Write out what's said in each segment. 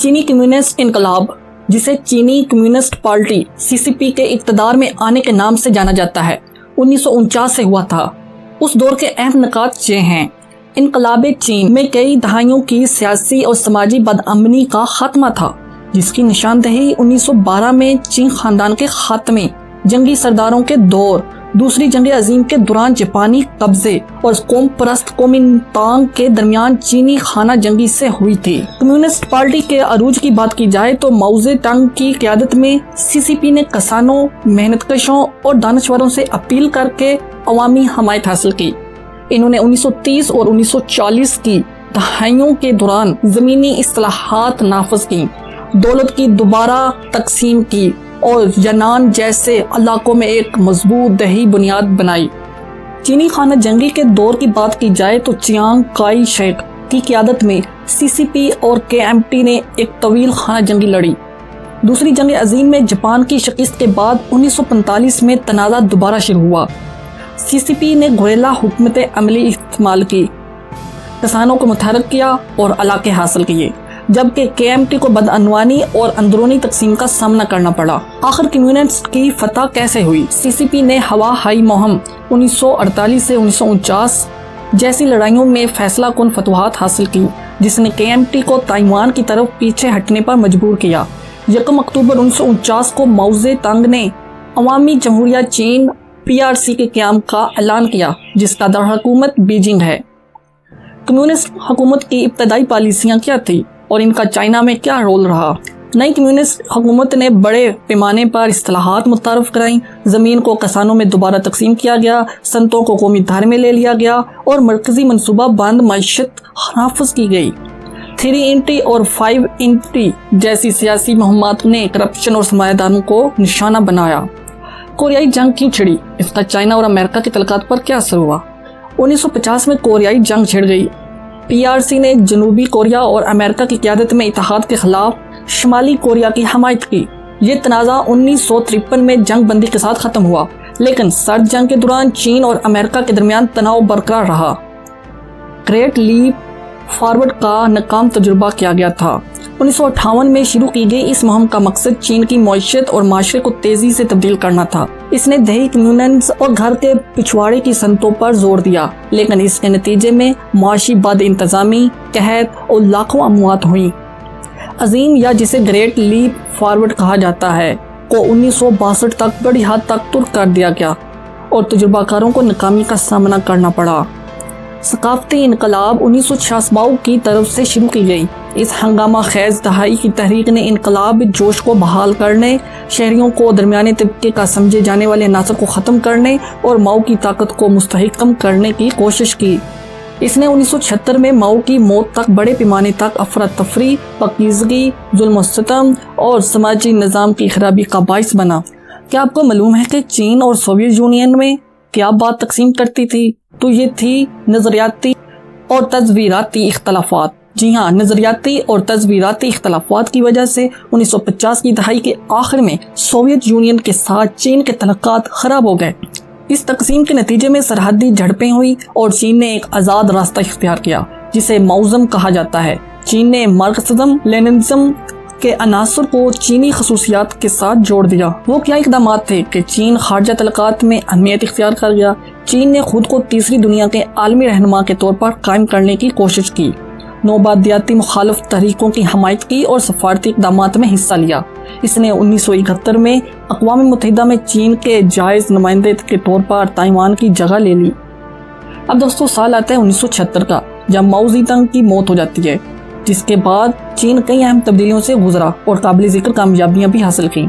चीनी कम्युनिस्ट इनकलाब, जिसे चीनी कम्युनिस्ट पार्टी CCP के इक़्तिदार में आने के नाम से जाना जाता है, 1949 से हुआ था। उस दौर के अहम निकात ये हैं: इनकलाब चीन में कई दहाइयों की सियासी और समाजी बदअमनी का खात्मा था, जिसकी निशानदेही 1912 में चीन खानदान के खात्मे, जंगी सरदारों के दौर, दूसरी जंग अजीम के दौरान जापानी कब्जे और कौम परस्त कुओमिंतांग के दरमियान चीनी खाना जंगी से हुई थी। कम्युनिस्ट पार्टी के अरूज की बात की जाए तो माओ ज़ेडुंग की क़यादत में CCP ने किसानों, मेहनतकशों और दानश्वरों से अपील करके अवामी हमायत हासिल की। इन्होंने 1930 और 1940 की दहाइयों के दौरान ज़मीनी इस्लाहात नाफिज की, दौलत की दोबारा तकसीम की और यनान जैसे इलाकों में एक मजबूत दही बुनियाद बनाई। चीनी खाना जंगी के दौर की बात की जाए तो चियांग काई शेक की क़यादत में CCP और KMT ने एक तवील खाना जंगी लड़ी। दूसरी जंग अजीम में जापान की शिकस्त के बाद 1945 में तनाज़ा दोबारा शुरू हुआ। CCP ने गुरिल्ला हुकूमत अमली इस्तेमाल की, किसानों को मुतहर्रिक किया और इलाके हासिल किए, जबकि KMT को बदअनवानी और अंदरूनी तकसीम का सामना करना पड़ा। आखिर कम्युनिस्ट की फतह कैसे हुई? CCP ने हवाई मुहिम 1948 से 1949 जैसी लड़ाइयों में फैसला कुन फतवाहत हासिल की, जिसने KMT को ताइवान की तरफ पीछे हटने पर मजबूर किया। 1 अक्टूबर 1949 को माओ ज़ेडुंग ने अवामी जमहूरिया चीन PRC के क़याम का ऐलान किया, जिसका दारहुकूमत बीजिंग है। कम्युनिस्ट हुकूमत की इब्तदाई पॉलिसियाँ क्या थी और इनका चाइना में क्या रोल रहा? नई कम्युनिस्ट हुकूमत ने बड़े पैमाने पर इस्लाहात मुतारफ कराई, ज़मीन को किसानों में दोबारा तकसीम किया गया, संतों को कौमी धारे में ले लिया गया और मरकजी मनसूबा बंद मईशत नाफिज की गई। 3T और 5T जैसी सियासी मुहिम्मत ने करप्शन और सरमायादारों को निशाना बनाया। कोरियाई जंग क्यों छिड़ी? इसका चाइना और अमेरिका के तल्लुकात पर क्या असर हुआ? 1950 में कोरियाई जंग छिड़ गई। PRC ने जनूबी कोरिया और अमेरिका की क़यादत में इत्तेहाद के खिलाफ शुमाली कोरिया की हमायत की। ये तनाज़ा 1953 में जंग बंदी के साथ ख़त्म हुआ, लेकिन सर्द जंग के दौरान चीन और अमेरिका के दरमियान तनाव बरकरार रहा। ग्रेट लीप फॉरवर्ड का नाकाम तजुर्बा किया गया था। 1958 में शुरू की गई इस मुहिम का मकसद चीन की मईशत और माशरे को तेजी से तब्दील करना था। इसने दही कम्युनिस्ट और घर के पिछवाड़े की संतों पर जोर दिया, लेकिन इसके नतीजे में माशी बद इंतजामी, कहत और लाखों अमवात हुई। अजीम या जिसे ग्रेट लीप फॉरवर्ड कहा जाता है को 1962 तक बड़ी हद तक तुर्क कर दिया गया और तजुर्बाकारों को नाकामी का सामना करना पड़ा। सकाफती इनकलाब 1966 की तरफ से शुरू की गई। इस हंगामा खेज दहाई की तहरीक ने इनकलाब जोश को बहाल करने, शहरियों को दरमियाने तबके का समझे जाने वाले अनासर को ख़त्म करने और माओ की ताकत को मुस्तहकम करने की कोशिश की। इसने 1976 में माओ की मौत तक बड़े पैमाने तक अफरा तफरी, पाकीज़गी, जुल्म सितम और समाजी निज़ाम की खराबी का बाइस बना। क्या आपको मालूम है कि चीन और सोवियत यूनियन में क्या बात तकसीम करती थी? तो ये थी नज़रियाती और तज़वीराती इख्तलाफात। जी हाँ, नज़रियाती और तज़वीराती इख्तलाफात की वजह से 1950 की दहाई के आखिर में सोवियत यूनियन के साथ चीन के तल्लुकात ख़राब हो गए। इस तकसीम के नतीजे में सरहदी झड़पें हुई और चीन ने एक आज़ाद रास्ता इख्तियार किया, जिसे माओज़म कहा जाता है। चीन ने मार्क्सिज्म लेनिनिज्म के अनासर को चीनी खसूसियात के साथ जोड़ दिया। वो क्या इकदाम थे कि चीन खारजा तल्लुकात में अहमियत इख्तियार कर गया। चीन ने खुद को तीसरी दुनिया के आलमी रहनुमा के तौर पर कायम करने की कोशिश की, नौबादियाती मुखालिफ तहरीकों की हमायत की और सफारती इक़दामात में हिस्सा लिया। इसने 1971 में अक़वाम मुत्तहिदा में चीन के जायज़ नुमाइंदे के तौर पर ताइवान की जगह ले ली। अब दोस्तों साल आता है 1976 का, जब माओ ज़ेडुंग की मौत हो जाती है, जिसके बाद चीन कई अहम तब्दीलियों से गुजरा और काबिल ज़िक्र कामयाबियां भी हासिल की।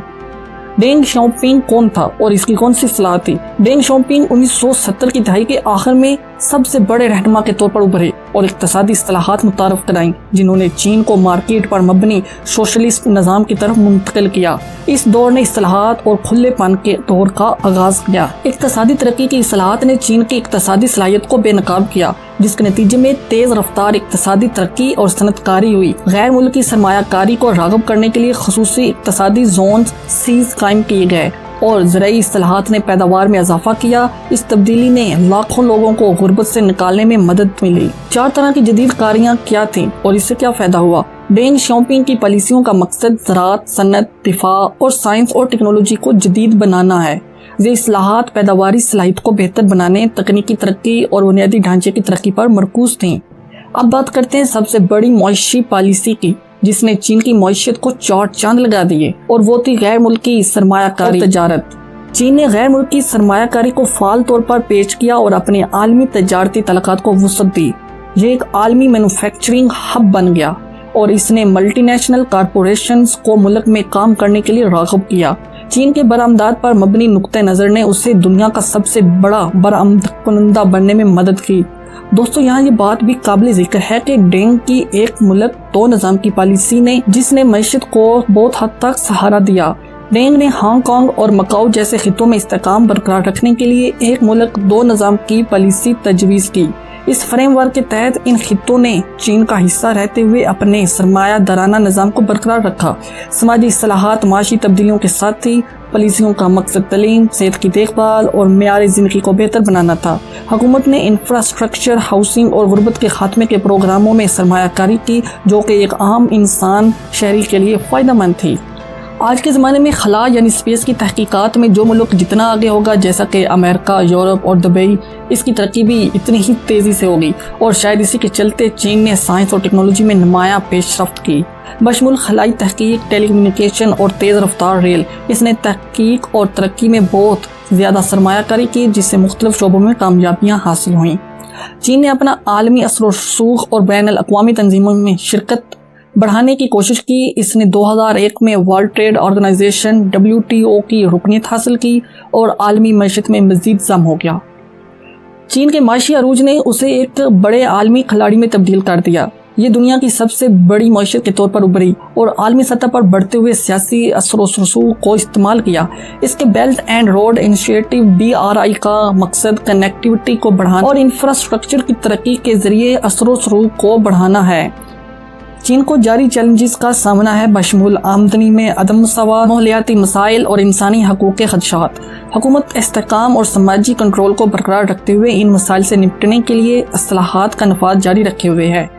डेंग शाओपिंग कौन था और इसकी कौन सी सलाह थी? डेंग शाओपिंग 1970 की दहाई के आखिर में सबसे बड़े रहनुमा के तौर पर उभरे और इक़्तिसादी इस्लाहात मुतारफ कराई, जिन्होंने चीन को मार्केट पर मबनी सोशलिस्ट निज़ाम की तरफ मुंतकिल किया। इस दौर ने इस्लाहात और खुलेपन के दौर का आगाज किया। इक़्तिसादी तरक्की की इस्लाहात ने चीन की इक़्तिसादी सलाहियत को बेनकाब किया, जिसके नतीजे में तेज रफ्तार इक़्तिसादी तरक्की और सनतकारी हुई। गैर मुल्की सरमायाकारी को राग़िब करने के लिए खसूसी इक़्तिसादी जोन सीज कायम किए गए और ज़राई इस्लाहात ने पैदावार में इजाफा किया। इस तब्दीली ने लाखों लोगों को गुर्बत से निकालने में मदद मिली। 4 तरह की जदीद कारियाँ क्या थीं और इससे क्या फ़ायदा हुआ? डेंग शॉपिंग की पॉलिसियों का मकसद ज़राअत, सनत, दिफा और साइंस और टेक्नोलॉजी को जदीद बनाना है। ये इस्लाहात पैदावारी सलाहियत को बेहतर बनाने, तकनीकी तरक्की और बुनियादी ढांचे की तरक्की पर मरकूज थी। अब बात करते हैं सबसे बड़ी मॉइशी पॉलिसी की, जिसने चीन की मईशत को चार चांद लगा दिए, और वो थी गैर मुल्की सरमायाकारी तजारत। चीन ने गैर मुल्की सरमायाकारी को फाल तौर पर पेश किया और अपने आलमी तजारती तलक़ात को वुसअत दी। ये एक आलमी मैन्युफैक्चरिंग हब बन गया और इसने मल्टीनेशनल कॉरपोरेशंस को मुल्क में काम करने के लिए राग़िब किया। चीन के बरामदात पर मबनी नुक्ते नज़र ने उसे दुनिया का सबसे बड़ा बरामद कुनंदा बनने में मदद की। दोस्तों, यहाँ ये बात भी काबिल जिक्र है कि डेंग की एक मुल्क दो निज़ाम की पॉलिसी ने जिसने मईशत को बहुत हद तक सहारा दिया। डेंग ने हांगकांग और मकाऊ जैसे खितों में इस्तेकाम बरकरार रखने के लिए एक मुल्क दो निज़ाम की पॉलिसी तजवीज़ की। इस फ्रेमवर्क के तहत इन खितों ने चीन का हिस्सा रहते हुए अपने सरमाया दराना निज़ाम को बरकरार रखा। समाजी इस्लाहात, माशी तब्दीलियों के साथ ही पॉलिसियों का मकसद तालीम, सेहत की देखभाल और मेयार ज़िंदगी को बेहतर बनाना था। हुकूमत ने इंफ्रास्ट्रक्चर, हाउसिंग और गुर्बत के खात्मे के प्रोग्रामों में सरमायाकारी की, जो कि एक आम इंसान शहरी के लिए फ़ायदेमंद थी। आज के ज़माने में खला यानी स्पेस की तहकीकात में जो मुल्क जितना आगे होगा, जैसा कि अमेरिका, यूरोप और दुबई, इसकी तरक्की भी इतनी ही तेज़ी से होगी और शायद इसी के चलते चीन ने साइंस और टेक्नोलॉजी में नुमायाँ पेशरफ्त की। बशमुल खलाई तहकीक, टेलीकम्युनिकेशन और तेज़ रफ्तार रेल, इसने तहकीक और तरक्की में बहुत ज़्यादा सरमायाकारी की, जिससे मुख्तलिफ शोबों में कामयाबियाँ हासिल हुईं। चीन ने अपना आलमी असर व रसूख और बैनुल अक़वामी तंजीमों में शिरकत बढ़ाने की कोशिश की। इसने 2001 में वर्ल्ड ट्रेड ऑर्गेनाइजेशन WTO की रुकनीत हासिल की और आलमी मईशत में मज़ीद जम हो गया। चीन के माशी अरूज ने उसे एक बड़े आलमी खिलाड़ी में तब्दील कर दिया। ये दुनिया की सबसे बड़ी मईशत के तौर पर उभरी और आलमी सतह पर बढ़ते हुए सियासी असर व रसूख को इस्तेमाल किया। इसके belt and road initiative BRI का मकसद कनेक्टिविटी को बढ़ाना और इंफ्रास्ट्रक्चर की तरक्की के जरिए असर व रसूख को बढ़ाना है। चीन को जारी चैलेंजेस का सामना है, बशमूल आमदनी में अदम मसावा, माहौलियाती मसाइल और इंसानी हकूक़ के खदशात। हुकूमत इस्तेहकाम और समाजी कंट्रोल को बरकरार रखते हुए इन मसाइल से निपटने के लिए इस्लाहात का नफाज जारी रखे हुए है,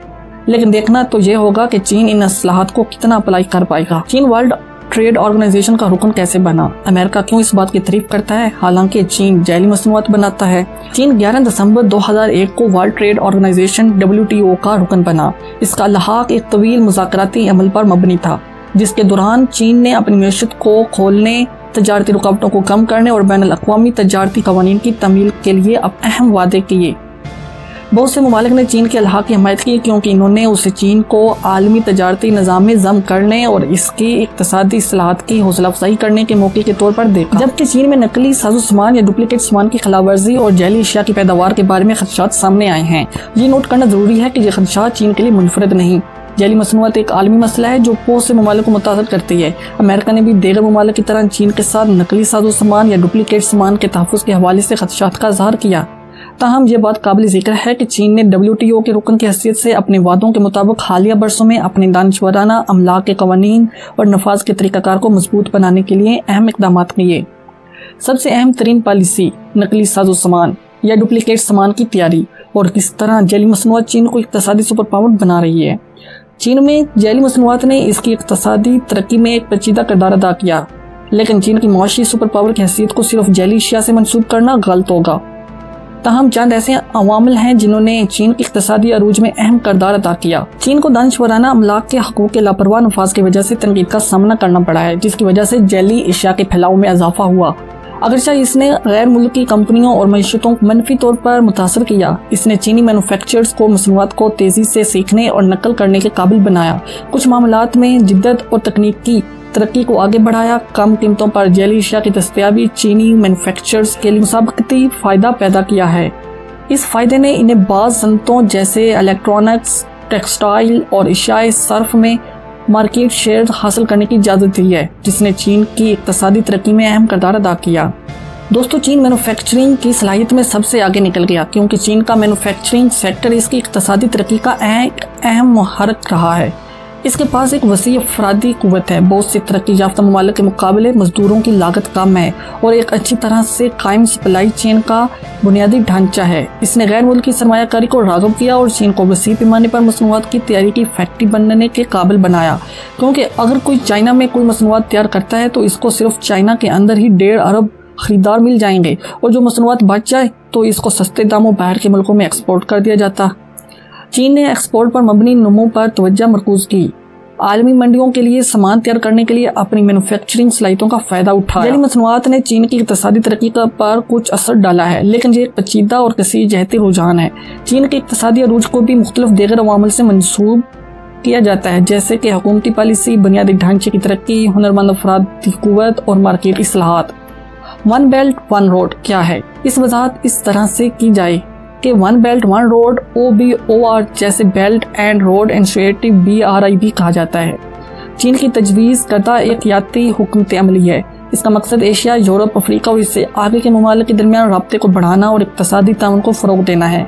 लेकिन देखना तो ये होगा कि चीन इन इस्लाहात को कितना अप्लाई कर पाएगा। चीन वर्ल्ड ट्रेड ऑर्गेनाइजेशन का रुकन कैसे बना? अमेरिका क्यों इस बात की तारीफ करता है, हालांकि चीन जैली मसनूआत बनाता है? चीन 11 दिसंबर 2001 को वर्ल्ड ट्रेड ऑर्गेनाइजेशन WTO का रुकन बना। इसका लहाक एक तवील मुज़ाकराती अमल पर मबनी था, जिसके दौरान चीन ने अपनी मईशत को खोलने, तजारती रुकावटों को कम करने और बैनुल अक़वामी तजारती क़वानीन की तमील के लिए अहम वादे किए। बहुत से ममालिक ने चीन के अल्हाक़ की हिमायत की, क्योंकि इन्होंने उसे चीन को आलमी तजारती निज़ाम में जम करने और इसकी इक़्तिसादी इस्लाहात की हौसला अफजाई करने के मौके के तौर पर देखा। जबकि चीन में नकली साजो सामान या डुप्लीकेट सामान की खिलाफवर्जी और जैली अशिया की पैदावार के बारे में खदशात सामने आए हैं। ये नोट करना जरूरी है कि ये खदशात चीन के लिए मुनफरद नहीं। जैली मसनूआत एक आलमी मसला है जो बहुत से ममालिक को मुतासर करती है। अमेरिका ने भी दीगर ममालिक की तरह चीन के साथ नकली साजो सामान या डुप्लीकेट सामान के तहफ़्फ़ुज़ के हवाले से खदशात का इज़हार किया। ताहम ये बात काबिल ज़िक्र है कि चीन ने WTO के रुकन की हैसियत से अपने वादों के मुताबिक हालिया बरसों में अपने दानिशवराना अमला के कवानीन और नफाज के तरीक़ाकार को मजबूत बनाने के लिए अहम इक़दाम किए। सबसे अहम तरीन पॉलिसी नकली साजो सामान या डुप्लीकेट सामान की तैयारी और किस तरह जैली मसनूआत चीन को इक़्तिसादी सुपर पावर बना रही है। चीन में जैली मसनूआत ने इसकी इक़्तिसादी तरक्की में एक पेचीदा किरदार अदा किया, लेकिन चीन की मुआशी सुपर पावर की हैसियत को सिर्फ जैली अशिया से मंसूब करना गलत होगा। ताहम चंद ऐसे अवामिल हैं जिन्होंने चीन की इक़्तिसादी अरूज में अहम किरदार अदा किया। चीन को दानिशवराना अमलाक के हकूक़ के लापरवाह नफाज की वजह से तनकीद का सामना करना पड़ा है, जिसकी वजह से जैली अशिया के फैलाव में इजाफा हुआ। अगरचे इसने गैर मुल्की कंपनियों और मईशतों को मनफी तौर पर मुतासर किया, इसने चीनी मैन्युफैक्चरर्स को मसनूआत को तेज़ी से सीखने और नकल करने के काबिल बनाया। कुछ मामलात में जिद्दत और तकनीकी तरक्की को आगे बढ़ाया। कम कीमतों पर जैली अशिया की दस्तयाबी चीनी मैन्युफैक्चरर्स के लिए मुसाबकती फ़ायदा पैदा किया है। इस फ़ायदे ने इन्हें बाज़ सनतों जैसे इलेक्ट्रॉनिक्स, टेक्सटाइल और अशियाए सर्फ में मार्केट शेयर हासिल करने की इजाज़त दी है, जिसने चीन की इक़्तिसादी तरक्की में अहम किरदार अदा किया। दोस्तों, चीन मैन्युफैक्चरिंग की सलाहियत में सबसे आगे निकल गया, क्योंकि चीन का मैन्युफैक्चरिंग सेक्टर इसकी इक़्तिसादी तरक्की का एक अहम मुहर्रिक रहा है। اس کے پاس ایک وسیع افرادی قوت ہے، بہت سی ترقی یافتہ ممالک کے مقابلے مزدوروں کی لاگت کم ہے اور ایک اچھی طرح سے قائم سپلائی چین کا بنیادی ڈھانچہ ہے۔ اس نے غیر ملکی سرمایہ کاری کو راغب کیا اور چین کو وسیع پیمانے پر مصنوعات کی تیاری کی فیکٹری بننے کے قابل بنایا، کیونکہ اگر کوئی چائنا میں کوئی مصنوعات تیار کرتا ہے تو اس کو صرف چائنا کے اندر ہی 1.5 ارب خریدار مل جائیں گے، اور جو مصنوعات بچ جائے تو اس کو سستے داموں باہر کے ملکوں میں ایکسپورٹ کر دیا جاتا۔ چین نے ایکسپورٹ پر مبنی نمو پر توجہ مرکوز کی، عالمی منڈیوں کے لیے سامان تیار کرنے کے لیے اپنی مینوفیکچرنگ صلاحیتوں کا فائدہ اٹھایا۔ ذیلی مصنوعات نے چین کی اقتصادی ترقی پر کچھ اثر ڈالا ہے، لیکن یہ ایک پیچیدہ اور کثیر جہتی رجحان ہے۔ چین کے اقتصادی عروج کو بھی مختلف دیگر عوامل سے منسوب کیا جاتا ہے، جیسے کہ حکومتی پالیسی، بنیادی ڈھانچے کی ترقی، ہنرمند افرادی قوت اور مارکیٹ اصلاحات۔ ون بیلٹ ون روڈ کیا ہے؟ اس وضاحت اس طرح سے کی جائے کہ one belt one road OBOR جیسے belt and road initiative BRI بھی کہا جاتا ہے، چین کی تجویز کردہ ایک حیاتی حکمت عملی ہے۔ اس کا مقصد ایشیا، یورپ، افریقہ اور اس سے آگے کے ممالک کے درمیان رابطے کو بڑھانا اور اقتصادی تعاون کو فروغ دینا ہے۔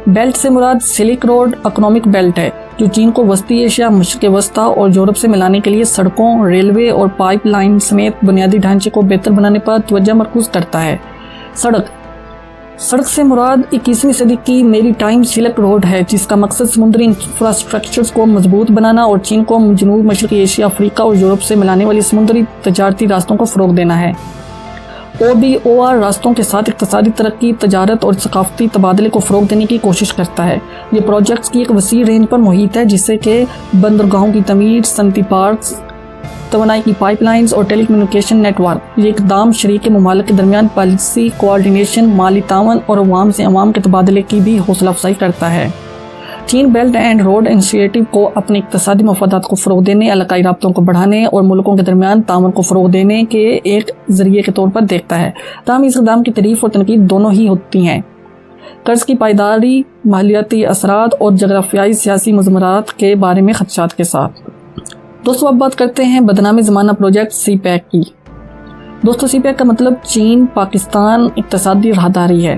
بیلٹ سے مراد سلک روڈ اکنامک بیلٹ ہے، جو چین کو وسطی ایشیا، مشرق وسطیٰ اور یورپ سے ملانے کے لیے سڑکوں، ریلوے اور پائپ لائن سمیت بنیادی ڈھانچے کو بہتر بنانے پر توجہ مرکوز کرتا ہے۔ سڑک سے مراد 21ویں صدی کی میری ٹائم سلک روڈ ہے، جس کا مقصد سمندری انفراسٹرکچر کو مضبوط بنانا اور چین کو جنوب مشرقی ایشیا، افریقہ اور یورپ سے ملانے والی سمندری تجارتی راستوں کو فروغ دینا ہے۔ OBOR راستوں کے ساتھ اقتصادی ترقی، تجارت اور ثقافتی تبادلے کو فروغ دینے کی کوشش کرتا ہے۔ یہ پروجیکٹس کی ایک وسیع رینج پر محیط ہے، جسے کہ بندرگاہوں کی تعمیر، صنعتی پارکس، توانائی کی پائپ لائنز اور ٹیلی کمیونیکیشن نیٹ ورک۔ یہ اقدام شریک ممالک کے درمیان پالیسی کوآرڈینیشن، مالی تعاون اور عوام سے عوام کے تبادلے کی بھی حوصلہ افزائی کرتا ہے۔ چین بیلٹ اینڈ روڈ انیشیٹو کو اپنے اقتصادی مفادات کو فروغ دینے، علاقائی رابطوں کو بڑھانے اور ملکوں کے درمیان تعاون کو فروغ دینے کے ایک ذریعے کے طور پر دیکھتا ہے۔ تاہم اس اقدام کی تعریف اور تنقید دونوں ہی ہوتی ہیں۔ قرض کی پائیداری، مالیاتی اثرات اور جغرافیائی سیاسی مضمرات کے بارے میں خدشات کے ساتھ۔ دوستو اب بات کرتے ہیں بدنام زمانہ پروجیکٹ CPEC کی۔ دوستو CPEC کا مطلب چین پاکستان اقتصادی راہداری ہے۔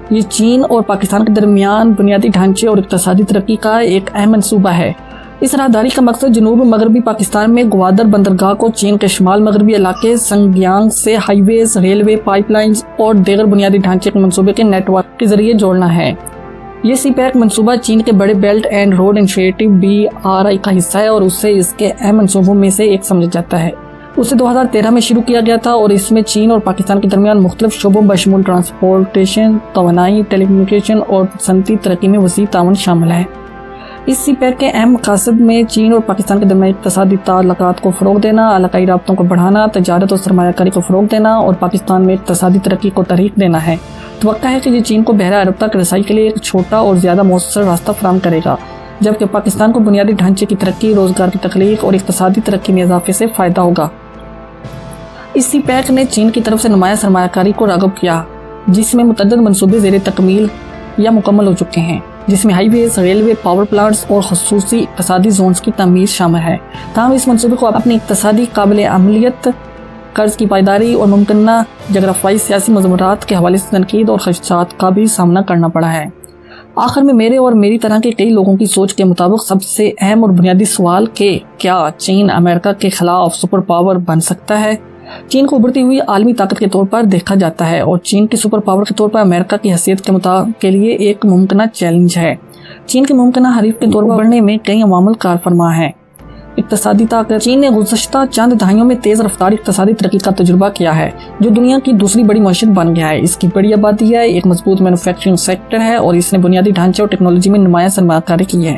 یہ چین اور پاکستان کے درمیان بنیادی ڈھانچے اور اقتصادی ترقی کا ایک اہم منصوبہ ہے۔ اس راہداری کا مقصد جنوب مغربی پاکستان میں گوادر بندرگاہ کو چین کے شمال مغربی علاقے سنگیانگ سے ہائی ویز، ریلوے، پائپ لائنز اور دیگر بنیادی ڈھانچے کے منصوبے کے نیٹ ورک کے ذریعے جوڑنا ہے۔ یہ CPEC منصوبہ چین کے بڑے belt and road initiative BRI کا حصہ ہے اور اسے اس کے اہم منصوبوں میں سے ایک سمجھا جاتا ہے۔ اسے 2013 میں شروع کیا گیا تھا اور اس میں چین اور پاکستان کے درمیان مختلف شعبوں بشمول ٹرانسپورٹیشن، توانائی، ٹیلی کمیونیکیشن اور صنعتی ترقی میں وسیع تعاون شامل ہے۔ اس CPEC کے اہم مقاصد میں چین اور پاکستان کے درمیان اقتصادی تعلقات کو فروغ دینا، علاقائی رابطوں کو بڑھانا، تجارت اور سرمایہ کاری کو فروغ دینا اور پاکستان میں اقتصادی ترقی کو تحریک دینا ہے۔ توقع ہے کہ یہ چین کو بحیرہ عرب تک رسائی کے لیے ایک چھوٹا اور زیادہ مؤثر راستہ فراہم کرے گا، جبکہ پاکستان کو بنیادی ڈھانچے کی ترقی، روزگار کی تخلیق اور اقتصادی ترقی میں اضافے سے فائدہ ہوگا۔ اس CPEC نے چین کی طرف سے نمایاں سرمایہ کاری کو راغب کیا، جس میں متعدد منصوبے زیر تکمیل یا مکمل ہو چکے ہیں، جس میں ہائی ویز، ریلوے، پاور پلانٹس اور خصوصی اقتصادی زونز کی تعمیر شامل ہے۔ تاہم اس منصوبے کو اپنی اقتصادی قابل عملیت، قرض کی پائیداری اور ممکنہ جغرافیائی سیاسی مضمرات کے حوالے سے تنقید اور خدشات کا بھی سامنا کرنا پڑا ہے۔ آخر میں میرے اور میری طرح کے کئی لوگوں کی سوچ کے مطابق سب سے اہم اور بنیادی سوال کہ کیا چین امریکہ کے خلاف سپر پاور بن سکتا ہے؟ چین کو ابھرتی ہوئی عالمی طاقت کے طور پر دیکھا جاتا ہے اور چین کی سپر پاور کے طور پر امریکہ کی حیثیت کے لیے ایک ممکنہ چیلنج ہے۔ چین کے ممکنہ حریف کے طور پر بڑھنے میں کئی عوامل کار فرما ہیں۔ اقتصادی طاقت: چین نے گزشتہ چند دہائیوں میں تیز رفتار اقتصادی ترقی کا تجربہ کیا ہے، جو دنیا کی دوسری بڑی معیشت بن گیا ہے۔ اس کی بڑی آبادی ہے، ایک مضبوط مینوفیکچرنگ سیکٹر ہے اور اس نے بنیادی ڈھانچے اور ٹیکنالوجی میں نمایاں سرمایہ کاری کی ہے۔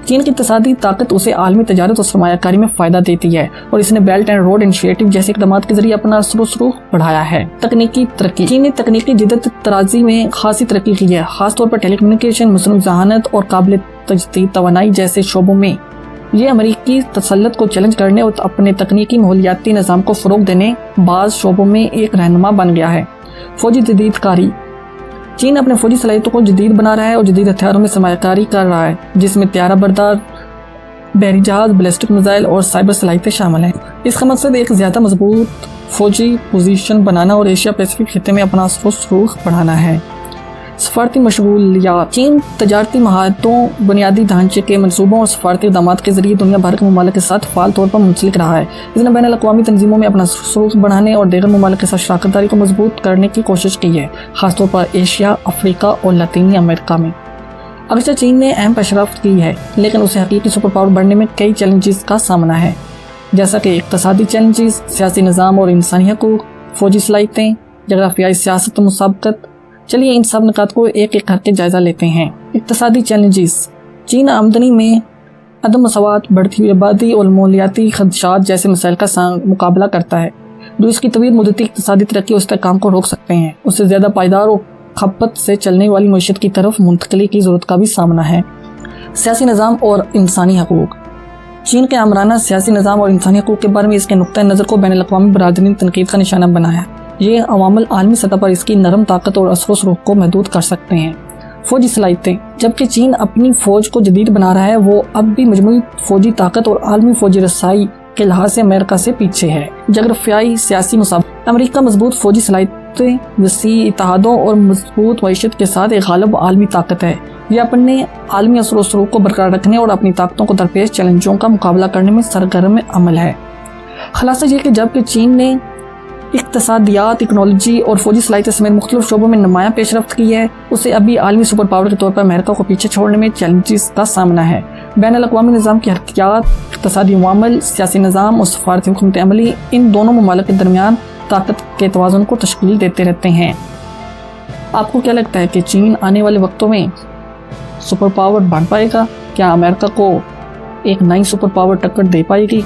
چین کی اقتصادی طاقت اسے عالمی تجارت اور سرمایہ کاری میں فائدہ دیتی ہے اور اس نے بیلٹ اینڈ روڈ انیشیٹو جیسے اقدامات کے ذریعے اپنا اثر و رسوخ بڑھایا ہے۔ تکنیکی ترقی: چین نے تکنیکی جدت طرازی میں خاصی ترقی کی ہے، خاص طور پر ٹیلی کمیونیکیشن، مصنوعی ذہانت اور قابل تجدید توانائی جیسے شعبوں میں۔ یہ امریکی تسلط کو چیلنج کرنے اور اپنے تکنیکی ماحولیاتی نظام کو فروغ دینے بعض شعبوں میں ایک رہنما بن گیا ہے۔ فوجی جدید کاری: چین اپنے فوجی صلاحیتوں کو جدید بنا رہا ہے اور جدید ہتھیاروں میں سرمایہ کاری کر رہا ہے، جس میں طیارہ بردار، بحری جہاز، بیلسٹک میزائل اور سائبر صلاحیتیں شامل ہیں۔ اس کا مقصد ایک زیادہ مضبوط فوجی پوزیشن بنانا اور ایشیا پیسفک خطے میں اپنا اثر و رسوخ بڑھانا ہے۔ سفارتی مشغولیات: چین تجارتی مہارتوں، بنیادی ڈھانچے کے منصوبوں اور سفارتی اقدامات کے ذریعے دنیا بھر کے ممالک کے ساتھ فعال طور پر منسلک رہا ہے۔ اس نے بین الاقوامی تنظیموں میں اپنا سلوک بڑھانے اور دیگر ممالک کے ساتھ شراکت داری کو مضبوط کرنے کی کوشش کی ہے، خاص طور پر ایشیا، افریقہ اور لاطینی امریکہ میں۔ اگرچہ چین نے اہم پیش رفت کی ہے، لیکن اسے حقیقی سپر پاور بننے میں کئی چیلنجز کا سامنا ہے، جیسا کہ اقتصادی چیلنجز، سیاسی نظام اور انسانی حقوق، فوجی صلاحیتیں، جغرافیائی سیاست و مسابقت۔ چلیے ان سب نکات کو ایک ایک کر کے جائزہ لیتے ہیں۔ اقتصادی چیلنجز: چین آمدنی میں عدم مساوات، بڑھتی ہوئی آبادی اور مالیاتی خدشات جیسے مسائل کا مقابلہ کرتا ہے، جو اس کی طویل مدتی اقتصادی ترقی اور استحکام کو روک سکتے ہیں۔ اسے زیادہ پائیدار اور کھپت سے چلنے والی معیشت کی طرف منتقلی کی ضرورت کا بھی سامنا ہے۔ سیاسی نظام اور انسانی حقوق: چین کے آمرانہ سیاسی نظام اور انسانی حقوق کے بارے میں اس کے نقطۂ نظر کو بین الاقوامی برادری نے تنقید کا نشانہ بنایا ہے۔ یہ عوامل عالمی سطح پر اس کی نرم طاقت اور اثر و رسوخ کو محدود کر سکتے ہیں۔ فوجی صلاحیتیں: جبکہ چین اپنی فوج کو جدید بنا رہا ہے، وہ اب بھی مجموعی فوجی طاقت اور عالمی فوجی رسائی کے لحاظ سے امریکہ سے پیچھے ہے۔ جغرافیائی سیاسی مسابقت: امریکہ مضبوط فوجی صلاحیتیں، وسیع اتحادوں اور مضبوط معیشت کے ساتھ ایک غالب عالمی طاقت ہے۔ یہ اپنے عالمی اثر و رسوخ کو برقرار رکھنے اور اپنی طاقتوں کو درپیش چیلنجوں کا مقابلہ کرنے میں سرگرم عمل ہے۔ خلاصہ یہ کہ جبکہ چین نے اقتصادیات، ٹیکنالوجی اور فوجی صلاحیتیں سمیت مختلف شعبوں میں نمایاں پیش رفت کی ہے، اسے ابھی عالمی سپر پاور کے طور پر امریکہ کو پیچھے چھوڑنے میں چیلنجز کا سامنا ہے۔ بین الاقوامی نظام کی حرکیات، اقتصادی عوامل، سیاسی نظام اور سفارتی حکمت عملی ان دونوں ممالک کے درمیان طاقت کے توازن کو تشکیل دیتے رہتے ہیں۔ آپ کو کیا لگتا ہے کہ چین آنے والے وقتوں میں سپر پاور بن پائے گا؟ کیا امریکہ کو ایک نئی سپر پاور ٹکر دے پائے گی؟